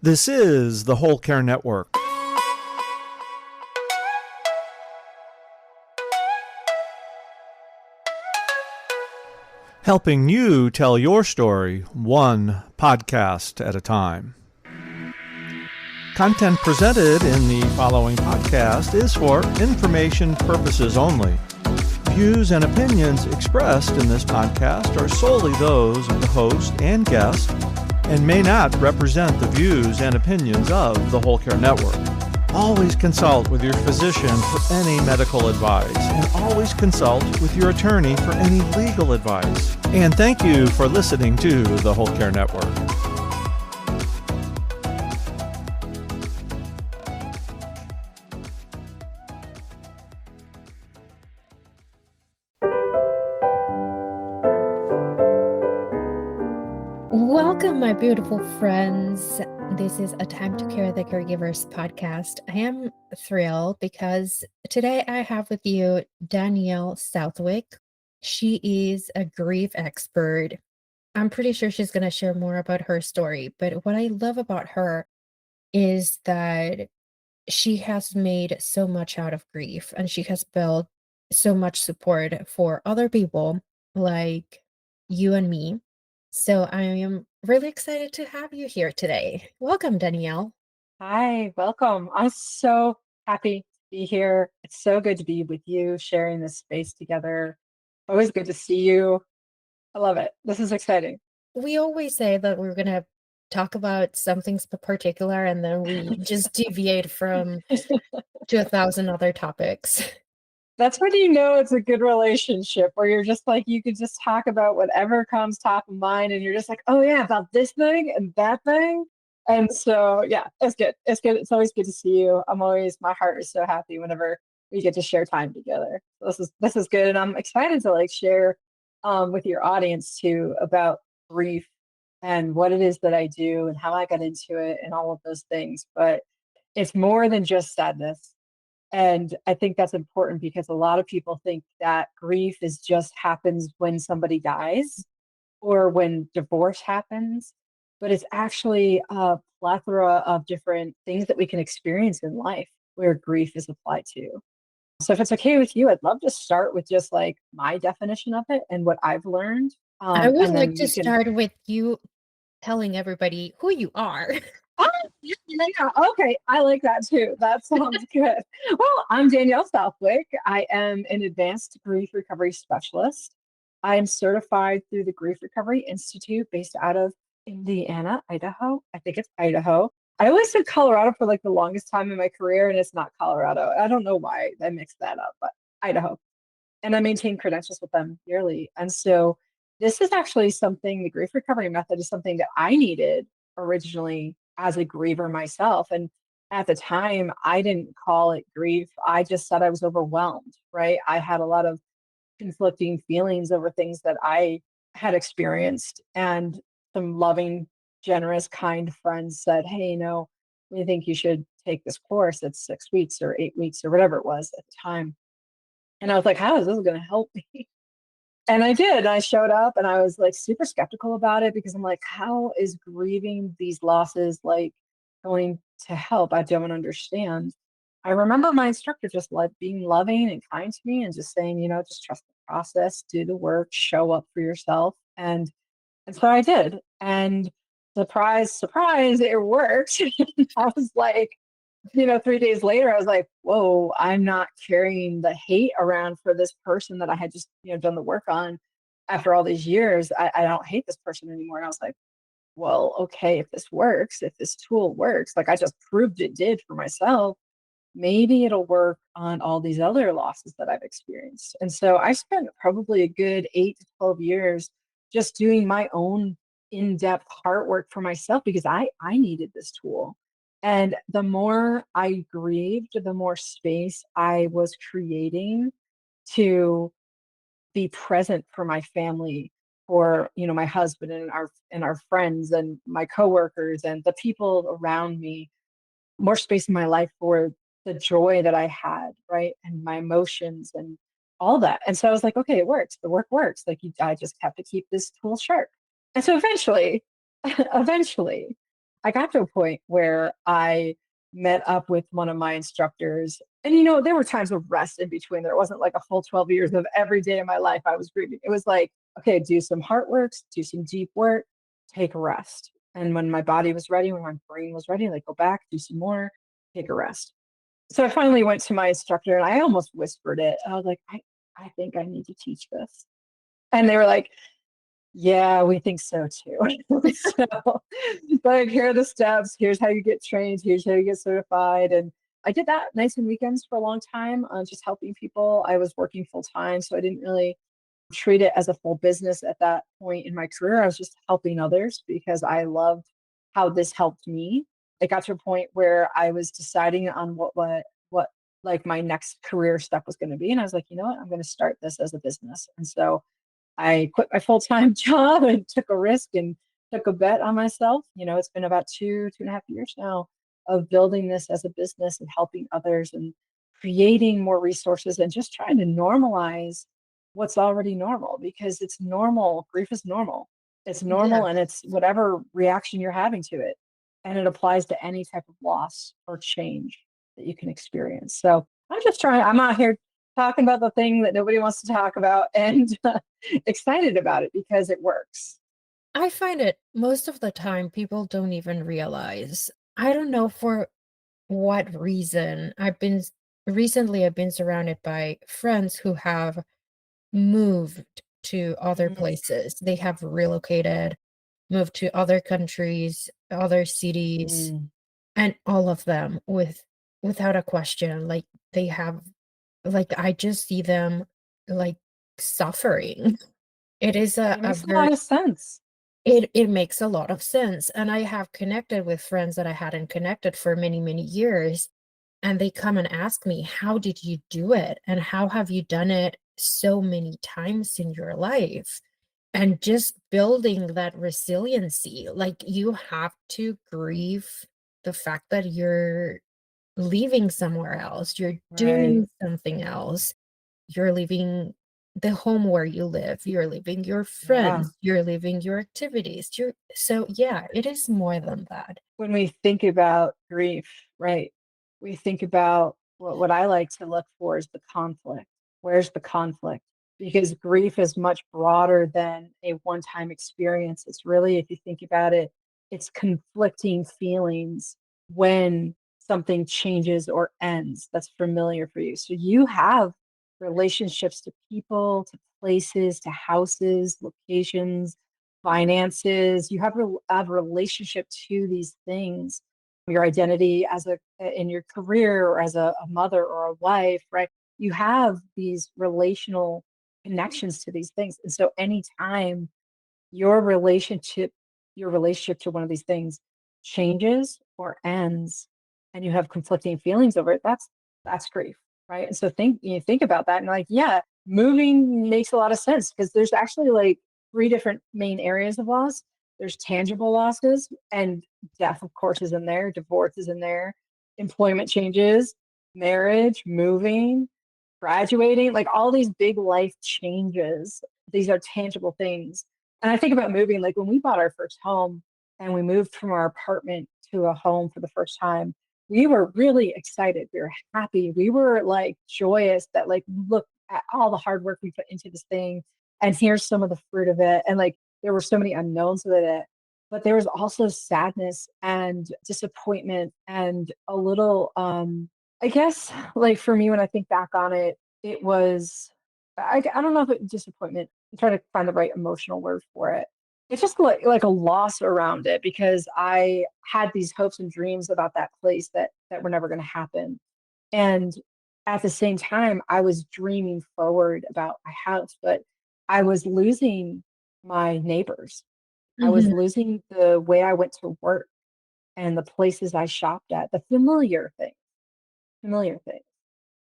This is the Whole Care Network. Helping you tell your story one podcast at a time. Content presented in the following podcast is for information purposes only. Views and opinions expressed in this podcast are solely those of the host and guest and may not represent the views and opinions of the Whole Care Network. Always consult with your physician for any medical advice, and always consult with your attorney for any legal advice. And thank you for listening to the Whole Care Network. Welcome, my beautiful friends. This is A Time to Care, the Caregivers Podcast. I am thrilled because today I have with you Danielle Southwick. She is a grief expert. I'm pretty sure she's going to share more about her story, but what I love about her is that she has made so much out of grief, and she has built so much support for other people like you and me. So I am really excited to have you here today. Welcome, Danielle. Hi, welcome. I'm so happy to be here. It's so good to be with you, sharing this space together. Always good to see you. I love it. This is exciting. We always say that we're going to talk about something particular, and then we just deviate from to 1,000 other topics. That's when you know it's a good relationship, where you're just like, you could just talk about whatever comes top of mind, and you're just like, oh yeah, about this thing and that thing. And so, yeah, it's good. It's good. It's always good to see you. My heart is so happy whenever we get to share time together. This is good. And I'm excited to share with your audience too about grief and what it is that I do and how I got into it and all of those things. But it's more than just sadness. And I think that's important because a lot of people think that grief is just happens when somebody dies or when divorce happens, but it's actually a plethora of different things that we can experience in life where grief is applied to. So if it's okay with you, I'd love to start with just my definition of it and what I've learned. I would And like then to we can. start with you telling everybody who you are. Oh, yeah. Okay. I like that too. That sounds good. Well, I'm Danielle Southwick. I am an advanced grief recovery specialist. I am certified through the Grief Recovery Institute based out of Indiana, Idaho. I think it's Idaho. I always said Colorado for the longest time in my career, and it's not Colorado. I don't know why I mixed that up, but Idaho. And I maintain credentials with them yearly. And so this is actually something, the grief recovery method is something that I needed originally as a griever myself. And at the time, I didn't call it grief. I just said I was overwhelmed, right? I had a lot of conflicting feelings over things that I had experienced. And some loving, generous, kind friends said, hey, we think you should take this course. It's 6 weeks or 8 weeks or whatever it was at the time. And I was like, how is this going to help me? And I did. I showed up and I was super skeptical about it because I'm like, how is grieving these losses going to help? I don't understand. I remember my instructor just being loving and kind to me and just saying, just trust the process, do the work, show up for yourself. And so I did. And surprise, surprise, it worked. I was 3 days later, I was like, whoa, I'm not carrying the hate around for this person that I had just, done the work on after all these years. I don't hate this person anymore. And I was like, well, okay, if this works, if this tool works, I just proved it did for myself, maybe it'll work on all these other losses that I've experienced. And so I spent probably a good 8 to 12 years just doing my own in-depth heart work for myself because I needed this tool. And the more I grieved, the more space I was creating to be present for my family, for my husband and our friends and my coworkers and the people around me, more space in my life for the joy that I had, right? And my emotions and all that. And so I was like, okay, it works. The work works. I just have to keep this tool sharp. And so eventually, eventually, I got to a point where I met up with one of my instructors. And, there were times of rest in between. There wasn't like a full 12 years of every day of my life I was grieving. It was like, okay, do some heart works, do some deep work, take a rest. And when my body was ready, when my brain was ready, like go back, do some more, take a rest. So I finally went to my instructor and I almost whispered it. I was like, I think I need to teach this. And they were like, yeah, we think so too. So, like, here are the steps. Here's how you get trained. Here's how you get certified. And I did that nights and weekends for a long time, just helping people. I was working full time, so I didn't really treat it as a full business at that point in my career. I was just helping others because I loved how this helped me. It got to a point where I was deciding on what like my next career step was going to be. And I was like, you know what, I'm going to start this as a business. And so I quit my full-time job and took a risk and took a bet on myself. It's been about 2.5 years now of building this as a business and helping others and creating more resources and just trying to normalize what's already normal, because it's normal. Grief is normal. It's normal, and it's whatever reaction you're having to it. And it applies to any type of loss or change that you can experience. So I'm out here talking about the thing that nobody wants to talk about and excited about it because it works. I find it most of the time people don't even realize. I don't know for what reason. Recently I've been surrounded by friends who have moved to other Mm, places. They have relocated, moved to other countries, other cities, mm, and all of them without a question. Like they have, like I just see them like suffering. It is it a makes a lot very of sense. it makes a lot of sense. And I have connected with friends that I hadn't connected for many, many years. And they come and ask me, how did you do it? And how have you done it so many times in your life? And just building that resiliency, like you have to grieve the fact that you're leaving somewhere else, you're Right. doing something else, you're leaving the home where you live, you're leaving your Yeah. friends, you're leaving your activities. So yeah, it is more than that. When we think about grief, right, we think about what I like to look for is the conflict. Where's the conflict? Because grief is much broader than a one time experience. It's really, if you think about it, it's conflicting feelings when something changes or ends that's familiar for you. So you have relationships to people, to places, to houses, locations, finances. You have a relationship to these things, your identity as in your career or as a mother or a wife, right? You have these relational connections to these things. And so anytime your relationship your relationship to one of these things changes or ends and you have conflicting feelings over it, that's grief, right? And so think about that and like, yeah, moving makes a lot of sense because there's actually like three different main areas of loss. There's tangible losses, and death of course is in there, divorce is in there, employment changes, marriage, moving, graduating, like all these big life changes. These are tangible things. And I think about moving, like when we bought our first home and we moved from our apartment to a home for the first time, we were really excited. We were happy. We were like joyous that, like, look at all the hard work we put into this thing. And here's some of the fruit of it. And like, there were so many unknowns with it. But there was also sadness and disappointment and a little, I guess, like for me, when I think back on it, it was, I don't know if it disappointment. I'm trying to find the right emotional word for it. It's just like a loss around it because I had these hopes and dreams about that place that were never going to happen. And at the same time, I was dreaming forward about my house, but I was losing my neighbors. I was Mhm. losing the way I went to work and the places I shopped at, the familiar things.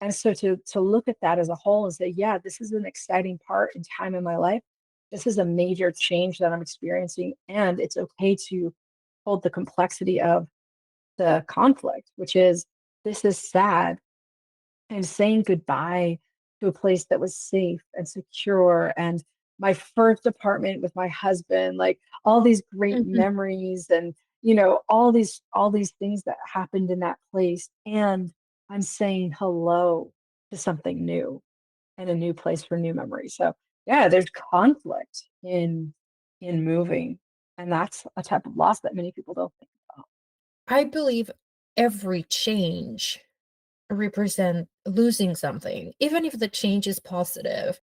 And so to look at that as a whole and say, yeah, this is an exciting part and time in my life. This is a major change that I'm experiencing. And it's okay to hold the complexity of the conflict, which is this is sad and saying goodbye to a place that was safe and secure and my first apartment with my husband, like all these great Mhm. memories and all these things that happened in that place. And I'm saying hello to something new and a new place for new memories. So yeah, there's conflict in moving. And that's a type of loss that many people don't think about. I believe every change represent losing something, even if the change is positive.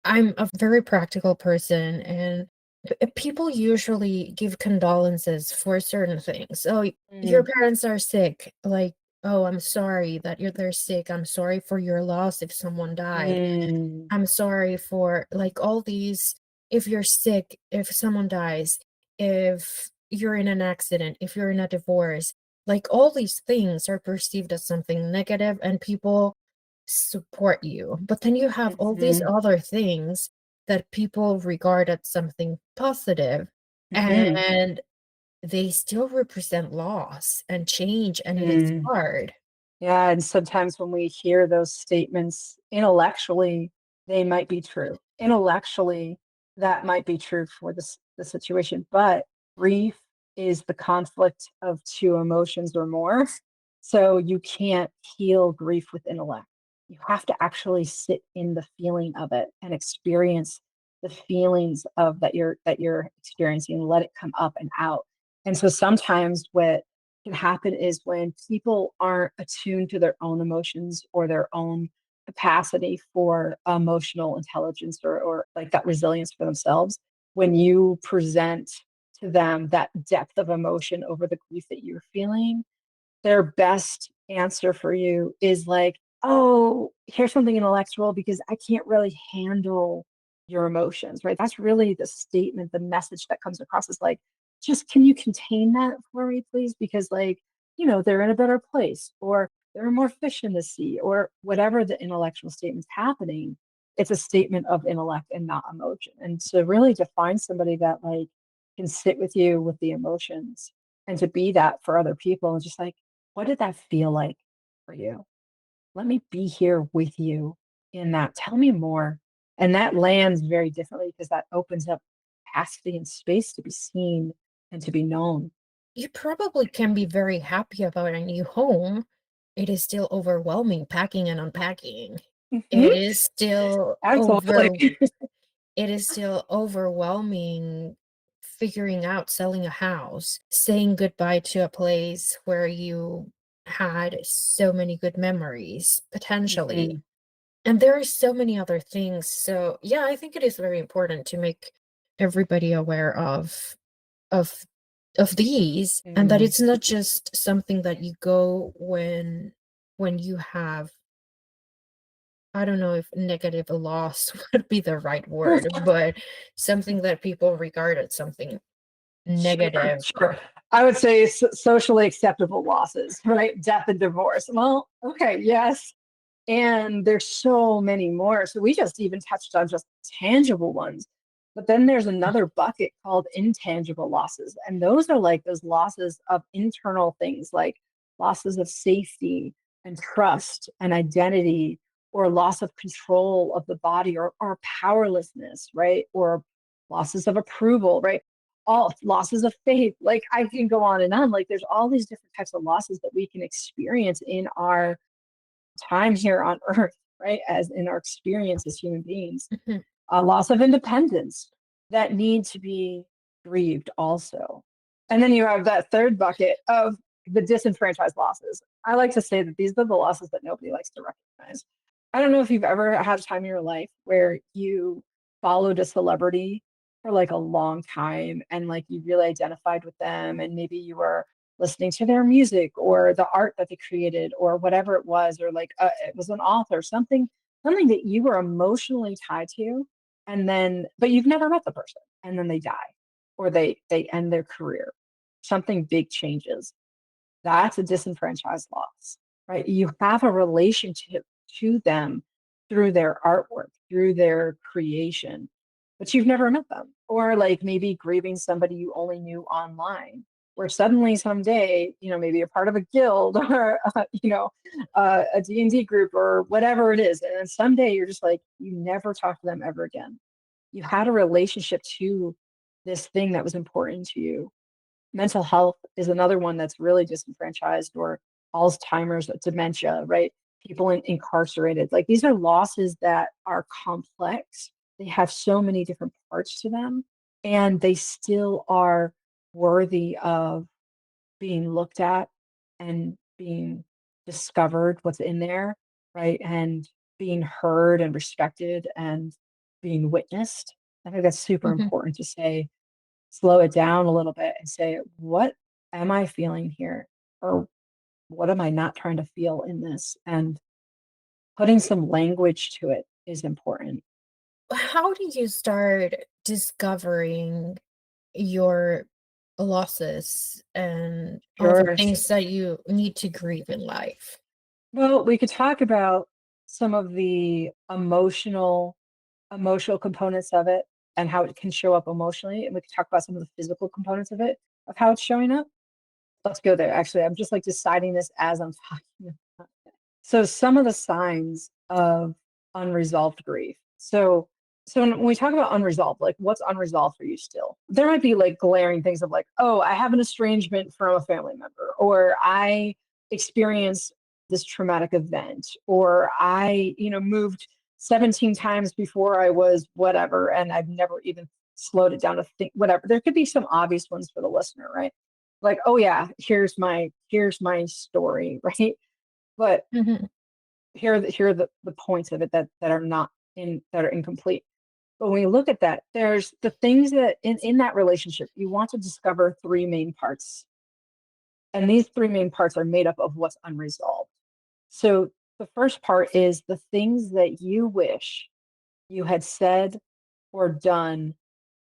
I'm a very practical person, and people usually give condolences for certain things. So your Mm, parents are sick, like, oh, I'm sorry that they're sick. I'm sorry for your loss if someone died. mm, I'm sorry for like all these. If you're sick, if someone dies, if you're in an accident, if you're in a divorce, like all these things are perceived as something negative and people support you. But then you have all these mhm, other things that people regard as something positive, mhm, and they still represent loss and change, and it is mm. hard. Yeah, and sometimes when we hear those statements intellectually, they might be true. Intellectually, that might be true for the situation, but grief is the conflict of two emotions or more. So you can't heal grief with intellect. You have to actually sit in the feeling of it and experience the feelings of that you're experiencing, and let it come up and out. And so sometimes what can happen is when people aren't attuned to their own emotions or their own capacity for emotional intelligence, or like that resilience for themselves, when you present to them that depth of emotion over the grief that you're feeling, their best answer for you is like, oh, here's something intellectual because I can't really handle your emotions, right? That's really the statement, the message that comes across is like, just can you contain that for me, please? Because, like, they're in a better place, or there are more fish in the sea, or whatever the intellectual statement's happening. It's a statement of intellect and not emotion. And to really define somebody that, like, can sit with you with the emotions and to be that for other people, and just like, what did that feel like for you? Let me be here with you in that. Tell me more. And that lands very differently because that opens up capacity and space to be seen and to be known. You probably can be very happy about a new home. It is still overwhelming packing and unpacking. Mhm. It is still Absolutely. it is still overwhelming figuring out selling a house, saying goodbye to a place where you had so many good memories, potentially. Mhm. And there are so many other things. So, yeah, I think it is very important to make everybody aware of these, and that Mhm. it's not just something that you go when you have, I don't know if negative loss would be the right word, but something that people regard as something Sure, negative. sure. I would say socially acceptable losses, right? Death and divorce. Well, okay, yes. And there's so many more. So we just even touched on just tangible ones. But then there's another bucket called intangible losses. And those are like those losses of internal things, like losses of safety and trust and identity, or loss of control of the body, or powerlessness, right? Or losses of approval, right? All losses of faith. Like, I can go on and on. Like, there's all these different types of losses that we can experience in our time here on earth, right? As in our experience as human beings, Mhm. a loss of independence that need to be grieved also. And then you have that third bucket of the disenfranchised losses. I like to say that these are the losses that nobody likes to recognize. I don't know if you've ever had a time in your life where you followed a celebrity for like a long time, and like you really identified with them, and maybe you were listening to their music or the art that they created or whatever it was, or like it was an author, something that you were emotionally tied to, and then but you've never met the person, and then they die, or they end their career, something big changes. That's a disenfranchised loss, right? You have a relationship to them through their artwork, through their creation, but you've never met them. Or like maybe grieving somebody you only knew online, where suddenly someday, maybe you're part of a guild or, a D&D group or whatever it is. And then someday you're just like, you never talk to them ever again. You had a relationship to this thing that was important to you, Mental health is another one that's really disenfranchised, or Alzheimer's, dementia, right? People incarcerated. Like, these are losses that are complex. They have so many different parts to them, and they still are worthy of being looked at and being discovered what's in there, right? And being heard and respected and being witnessed. I think that's super Mhm. important to say, slow it down a little bit and say, what am I feeling here? Or what am I not trying to feel in this? And putting some language to it is important. How do you start discovering your losses and all the Sure. things that you need to grieve in life? Well, we could talk about some of the emotional components of it and how it can show up emotionally. And we could talk about some of the physical components of it, of how it's showing up. Let's go there. Actually, I'm just like deciding this as I'm talking. So some of the signs of unresolved grief. So when we talk about unresolved, like, what's unresolved for you still? There might be like glaring things of like, oh, I have an estrangement from a family member, or I experienced this traumatic event, or I, moved 17 times before I was whatever, and I've never even slowed it down to think whatever. There could be some obvious ones for the listener, right? Like, oh yeah, here's my story, right? But Mhm. here are the points of it that are not that are incomplete. But when we look at that, there's the things that in that relationship, you want to discover three main parts. And these three main parts are made up of what's unresolved. So the first part is the things that you wish you had said or done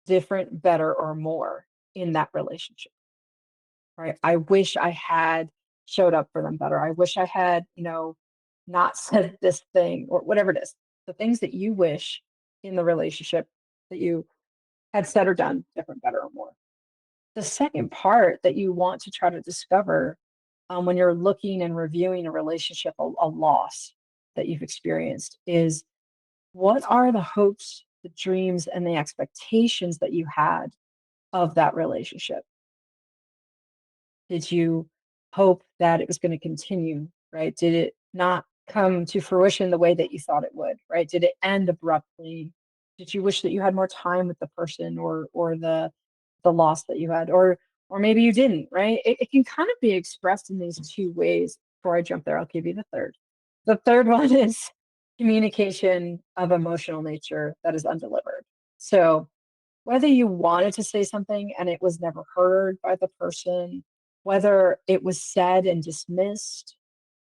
different, better, or more in that relationship. Right. I wish I had showed up for them better. I wish I had, not said this thing or whatever it is. The things that you wish in the relationship that you had said or done different, better, or more. The second part that you want to try to discover, when you're looking and reviewing a relationship, a loss that you've experienced, is what are the hopes, the dreams, and the expectations that you had of that relationship? Did you hope that it was going to continue, right? Did it not come to fruition the way that you thought it would, right? Did it end abruptly? Did you wish that you had more time with the person, or the loss that you had, or maybe you didn't, right? It can kind of be expressed in these two ways. Before I jump there, I'll give you the third. The third one is communication of emotional nature that is undelivered. So whether you wanted to say something and it was never heard by the person, whether it was said and dismissed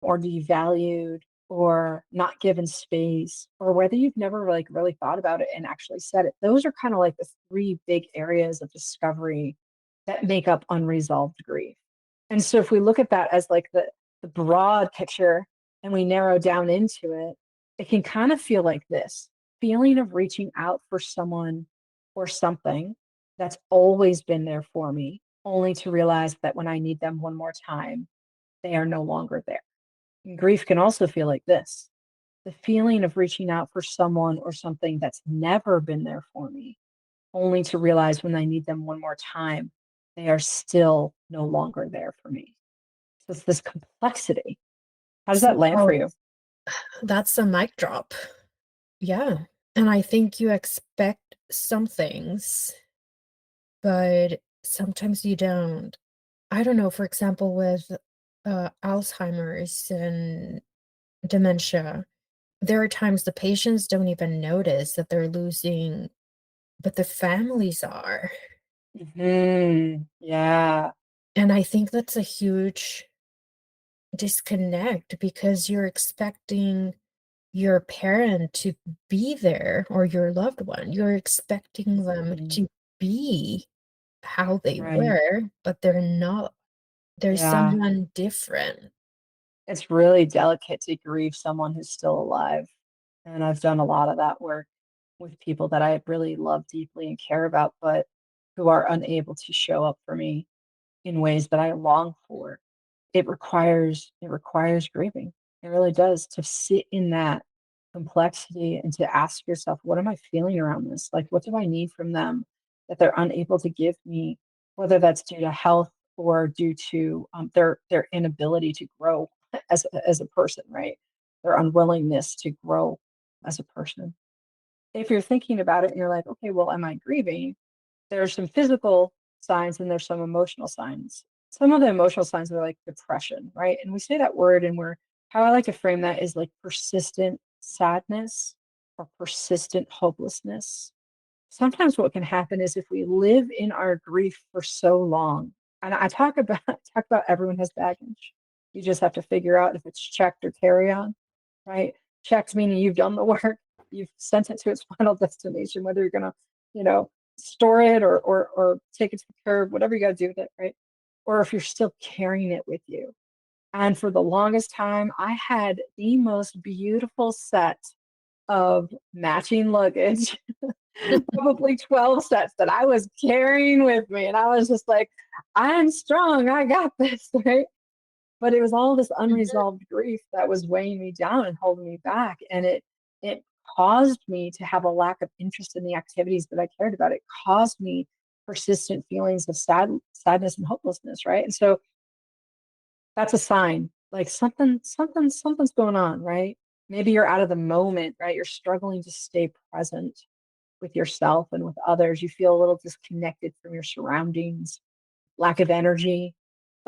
or devalued or not given space, or whether you've never like really thought about it and actually said it. Those are kind of like the three big areas of discovery that make up unresolved grief. And so if we look at that as like the broad picture and we narrow down into it, it can kind of feel like this feeling of reaching out for someone or something that's always been there for me, only to realize that when I need them one more time, they are no longer there. And grief can also feel like this the feeling of reaching out for someone or something that's never been there for me, only to realize when I need them one more time, they are still no longer there for me. So it's this complexity. How does that land for Oh, you? that's a mic drop. Yeah. And I think you expect some things, but sometimes you don't. I don't know, for example, with Alzheimer's and dementia, there are times the patients don't even notice that they're losing, but the families are. Yeah. And I think that's a huge disconnect because you're expecting your parent to be there or your loved one. You're expecting them Mhm. to be how they Right. were, but they're not. There's Yeah. someone different. It's really delicate to grieve someone who's still alive. And I've done a lot of that work with people that I really love deeply and care about, but who are unable to show up for me in ways that I long for. It requires grieving. It really does, to sit in that complexity and to ask yourself, what am I feeling around this? Like, what do I need from them that they're unable to give me? whether that's due to health or due to their inability to grow as a person, right? Their unwillingness to grow as a person. If you're thinking about it and you're like, okay, well, am I grieving? There's some physical signs and there's some emotional signs. Some of the emotional signs are like depression, right? And we say that word and how I like to frame that is like persistent sadness or persistent hopelessness. Sometimes what can happen is if we live in our grief for so long, and I talk about everyone has baggage. You just have to figure out if it's checked or carry on, right? Checked meaning you've done the work, you've sent it to its final destination, whether you're gonna, store it or take it to the curb, whatever you gotta do with it, right? Or if you're still carrying it with you. And for the longest time, I had the most beautiful set of matching luggage, probably 12 sets that I was carrying with me. And I was just like, I'm strong, I got this, right? But it was all this unresolved grief that was weighing me down and holding me back. And it caused me to have a lack of interest in the activities that I cared about. It caused me persistent feelings of sadness and hopelessness, right? And so that's a sign, like something's going on, right? Maybe you're out of the moment, right? You're struggling to stay present with yourself and with others. You feel a little disconnected from your surroundings, lack of energy,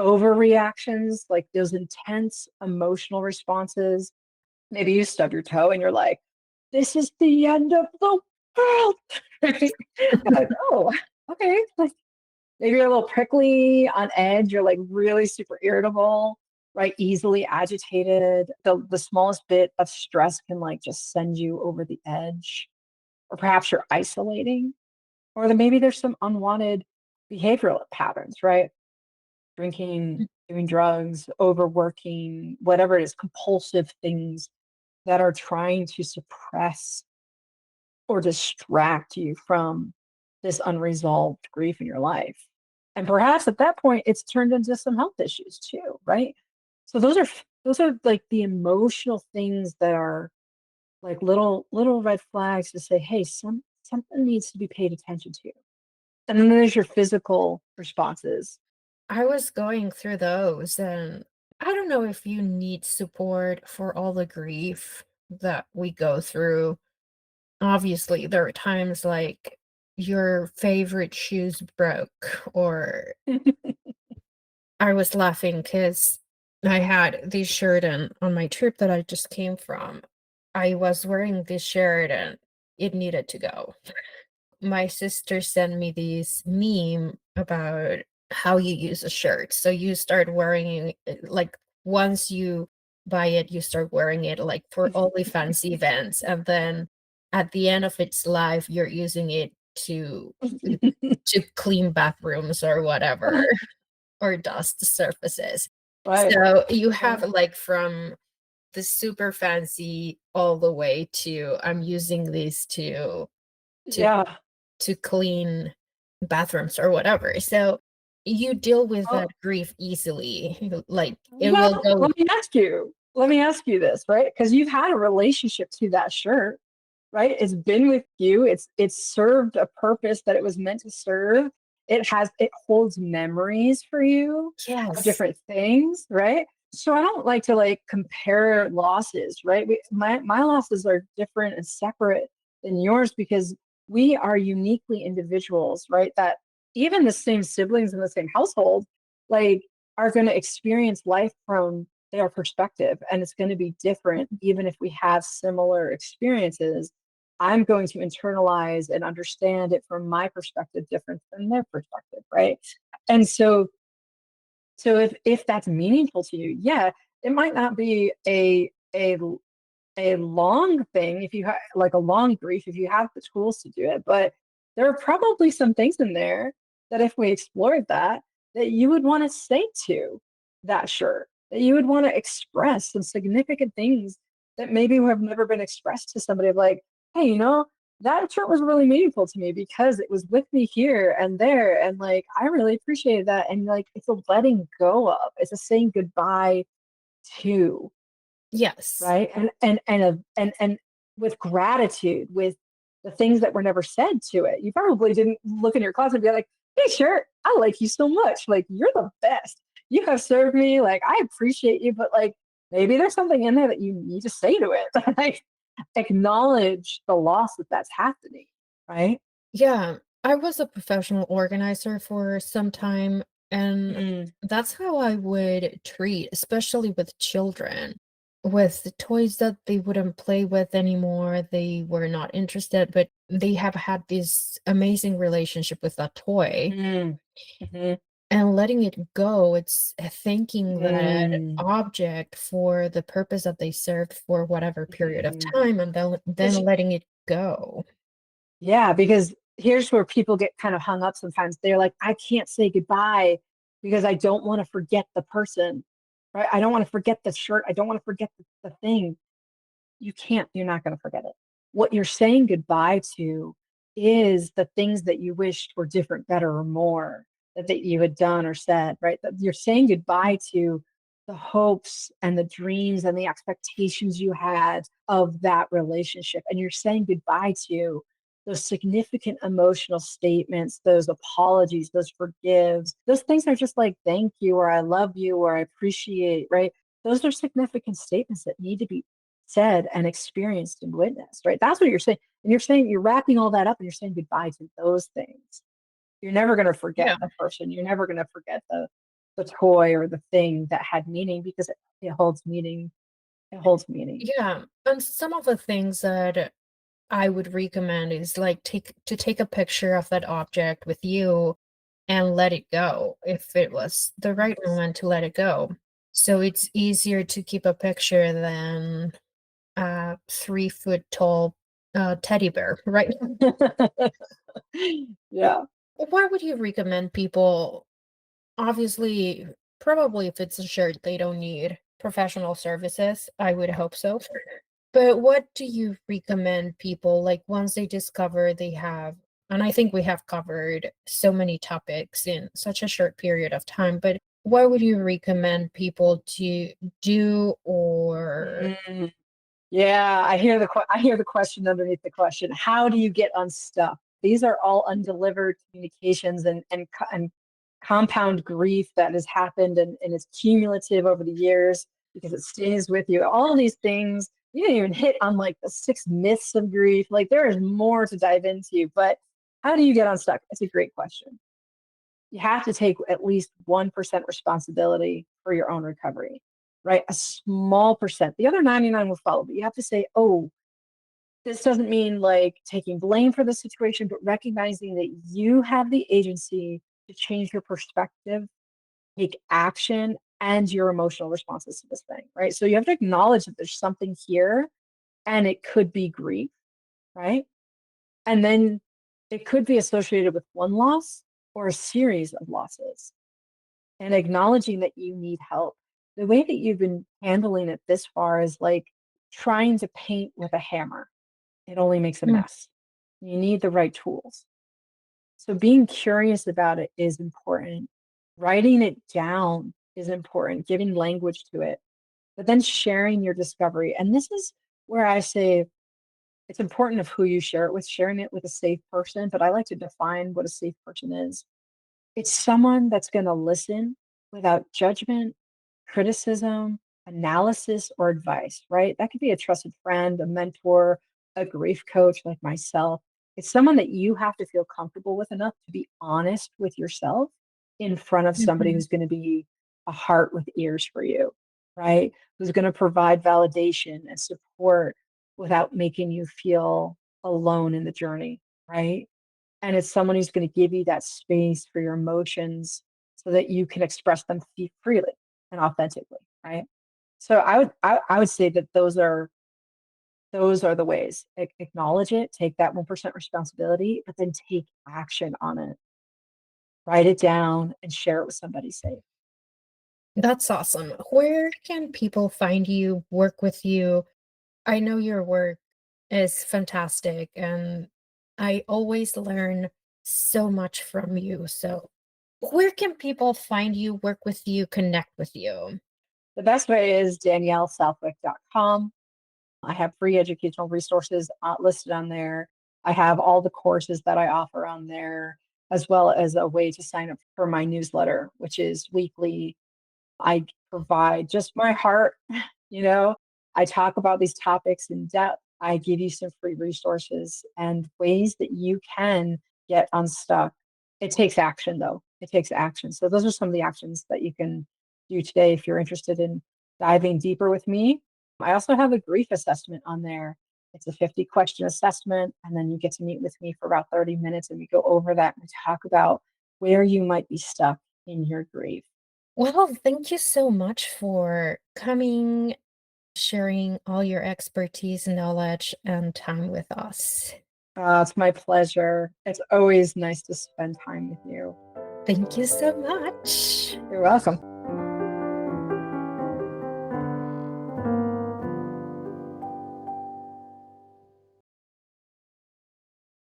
overreactions, like those intense emotional responses. Maybe you stub your toe and you're like, this is the end of the world. Right? Like, oh, okay. Like, maybe you're a little prickly on edge. You're like really super irritable, right? Easily agitated. The smallest bit of stress can like just send you over the edge. Or perhaps you're isolating. Or then maybe there's some unwanted behavioral patterns, right? Drinking, doing drugs, overworking, whatever it is, compulsive things that are trying to suppress or distract you from this unresolved grief in your life. And perhaps at that point, it's turned into some health issues too, right? So those are like the emotional things that are like little red flags to say, hey, something needs to be paid attention to. And then there's your physical responses. I was going through those, and I don't know if you need support for all the grief that we go through. Obviously, there are times like your favorite shoes broke, or I was laughing because I had this shirt on my trip that I just came from. I was wearing this shirt and it needed to go. My sister sent me this meme about how you use a shirt. So you start wearing it, like once you buy it, you start wearing it like for only fancy events. And then at the end of its life, you're using it to clean bathrooms or whatever, or dust surfaces. Right. So you have like from the super fancy all the way to I'm using this to Yeah. to clean bathrooms or whatever. So you deal with that grief easily. Like it will Well, go. let me ask you this, right? Because you've had a relationship to that shirt, right? It's been with you. It's served a purpose that it was meant to serve. It holds memories for you of Yes. different things, right? So I don't like to like compare losses, right? My losses are different and separate than yours because we are uniquely individuals, right? That even the same siblings in the same household, like, are going to experience life from their perspective, and it's going to be different, even if we have similar experiences. I'm going to internalize and understand it from my perspective, different than their perspective, right? And so if that's meaningful to you, yeah, it might not be a long thing if you have like a long grief if you have the tools to do it, but there are probably some things in there that if we explored that you would want to say to that shirt, that you would want to express some significant things that maybe have never been expressed to somebody of like, hey, that shirt was really meaningful to me because it was with me here and there, and like I really appreciated that. And like it's a letting go of, it's a saying goodbye to, Yes. right? And with gratitude, with the things that were never said to it. You probably didn't look in your closet and be like, hey, shirt, I like you so much. Like, you're the best. You have served me. Like, I appreciate you, but like, maybe there's something in there that you need to say to it. Like, acknowledge the loss that's happening, right? Yeah, I was a professional organizer for some time, and Mm, that's how I would treat, especially with children, with the toys that they wouldn't play with anymore. They were not interested, but they have had this amazing relationship with that toy. mm, mhm, And letting it go, it's thanking that mm, object for the purpose that they served for whatever period of mhm. time, and then 'Cause letting it go. Yeah, because here's where people get kind of hung up sometimes. They're like, I can't say goodbye because I don't want to forget the person, right? I don't want to forget the shirt. I don't want to forget the thing. You can't, you're not going to forget it. What you're saying goodbye to is the things that you wished were different, better, or more that you had done or said, right? That you're saying goodbye to the hopes and the dreams and the expectations you had of that relationship. And you're saying goodbye to those significant emotional statements, those apologies, those forgives. Those things are just like thank you or I love you or I appreciate, right? Those are significant statements that need to be said and experienced and witnessed, right? That's what you're saying. And you're saying you're wrapping all that up and you're saying goodbye to those things. You're never going to forget Yeah. the person. You're never going to forget the toy or the thing that had meaning because it holds meaning. It holds meaning. Yeah, and some of the things that I would recommend is like take a picture of that object with you and let it go if it was the right Yes. moment to let it go. So it's easier to keep a picture than a 3 foot tall teddy bear, right? Yeah. Why would you recommend people? Obviously, probably if it's a shirt, they don't need professional services. I would hope so. But what do you recommend people like once they discover they have, and I think we have covered so many topics in such a short period of time, but what would you recommend people to do or Mm. Yeah, I hear the question underneath the question. How do you get unstuck? These are all undelivered communications and compound grief that has happened and is cumulative over the years because it stays with you. All these things, you didn't even hit on like the 6 myths of grief. Like there is more to dive into, but how do you get unstuck? It's a great question. You have to take at least 1% responsibility for your own recovery, right? A small percent. The other 99 will follow, but you have to say, oh, this doesn't mean like taking blame for the situation, but recognizing that you have the agency to change your perspective, take action, and your emotional responses to this thing, right? So you have to acknowledge that there's something here and it could be grief, right? And then it could be associated with one loss or a series of losses and acknowledging that you need help. The way that you've been handling it this far is like trying to paint with a hammer. It only makes a Mm, mess. You need the right tools. So being curious about it is important. Writing it down is important, giving language to it, but then sharing your discovery. And this is where I say it's important of who you share it with, sharing it with a safe person, but I like to define what a safe person is. It's someone that's going to listen without judgment, criticism, analysis, or advice, right? That could be a trusted friend, a mentor, a grief coach like myself. It's someone that you have to feel comfortable with enough to be honest with yourself in front of somebody mhm. who's going to be a heart with ears for you, right? Who's going to provide validation and support without making you feel alone in the journey, right? And it's someone who's going to give you that space for your emotions so that you can express them freely and authentically, right? So I would say that those are the ways. Acknowledge it, take that 1% responsibility, but then take action on it. Write it down and share it with somebody safe. That's awesome. Where can people find you, work with you? I know your work is fantastic, and I always learn so much from you. So, where can people find you, work with you, connect with you? The best way is daniellesouthwick.com. I have free educational resources listed on there. I have all the courses that I offer on there. as well as a way to sign up for my newsletter, which is weekly. I provide just my heart, you know, I talk about these topics in depth. I give you some free resources and ways that you can get unstuck. It takes action, though. It takes action. So, those are some of the actions that you can do today if you're interested in diving deeper with me. I also have a grief assessment on there. It's a 50-question assessment, and then you get to meet with me for about 30 minutes and we go over that and talk about where you might be stuck in your grief. Well, thank you so much for coming, sharing all your expertise, knowledge, and time with us. It's my pleasure. It's always nice to spend time with you. Thank you so much. You're welcome.